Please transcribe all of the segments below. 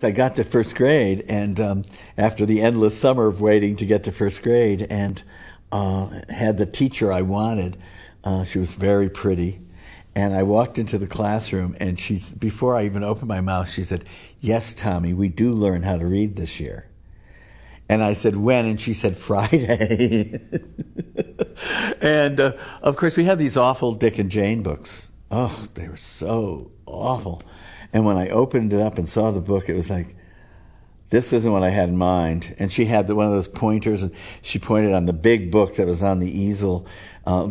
I got to first grade, and after the endless summer of waiting to get to first grade, and had the teacher I wanted. She was very pretty, and I walked into the classroom, and before I even opened my mouth, she said, "Yes, Tommy, we do learn how to read this year." And I said, "When?" And she said, "Friday." And of course, we had these awful Dick and Jane books. Oh, they were so awful. And when I opened it up and saw the book, it was like, this isn't what I had in mind. And she had one of those pointers, and she pointed on the big book that was on the easel,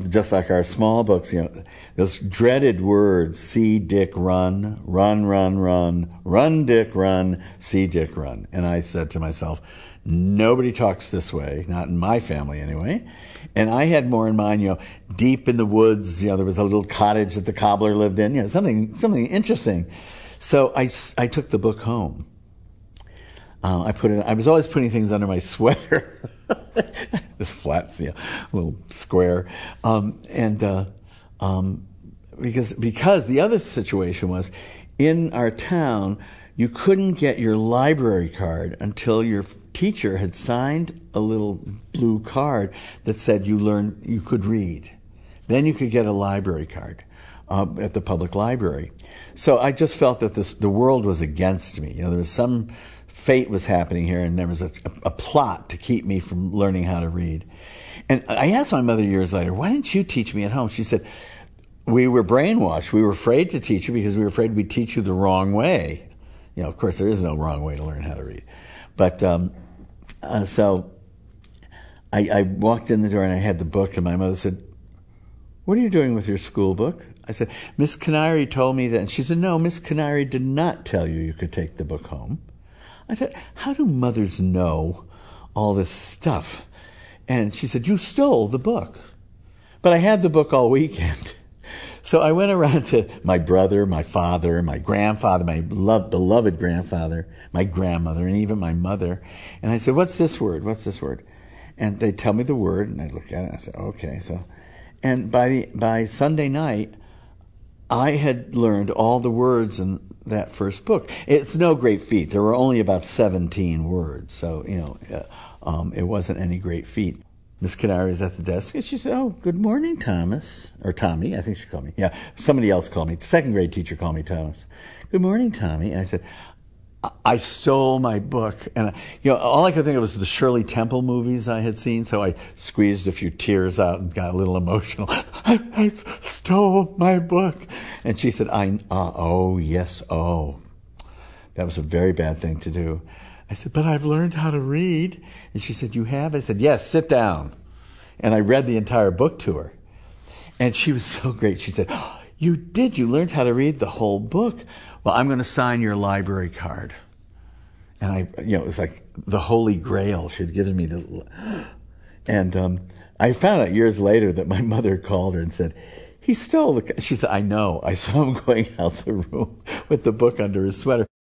just like our small books, those dreaded words: see Dick run, run, run, run, run Dick run, see Dick run. And I said to myself, nobody talks this way, not in my family anyway. And I had more in mind, deep in the woods, there was a little cottage that the cobbler lived in, something interesting. So I took the book home. I was always putting things under my sweater, this flat, little square, because the other situation was, in our town, you couldn't get your library card until your teacher had signed a little blue card that said you could read. Then you could get a library card at the public library. So I just felt that the world was against me. There was some fate was happening here, and there was a plot to keep me from learning how to read. And I asked my mother years later, "Why didn't you teach me at home?" She said, "We were brainwashed. We were afraid to teach you because we were afraid we'd teach you the wrong way." Of course, there is no wrong way to learn how to read. But so I walked in the door and I had the book, and my mother said, "What are you doing with your school book?" I said, "Miss Canary told me that." And she said, "No, Miss Canary did not tell you could take the book home." I thought, how do mothers know all this stuff? And she said, "You stole the book." But I had the book all weekend. So I went around to my brother, my father, my grandfather, my beloved grandfather, my grandmother, and even my mother. And I said, "What's this word? What's this word?" And they tell me the word, and I look at it, and I said, "Okay." And by Sunday night, I had learned all the words in that first book. It's no great feat. There were only about 17 words, so it wasn't any great feat. Miss Canary was at the desk, and she said, "Oh, good morning, Thomas," or Tommy. I think she called me. Yeah, somebody else called me. The second grade teacher called me Thomas. "Good morning, Tommy." And I said, I stole my book, and all I could think of was the Shirley Temple movies I had seen, so I squeezed a few tears out and got a little emotional. I stole my book. And she said, "Oh, yes, oh." That was a very bad thing to do. I said, "But I've learned how to read." And she said, "You have?" I said, "Yes, sit down." And I read the entire book to her. And she was so great. She said, "Oh, you did? You learned how to read the whole book? Well, I'm going to sign your library card." And it was like the Holy Grail. She had given me and I found out years later that my mother called her and said, "He stole the." She said, "I know. I saw him going out the room with the book under his sweater."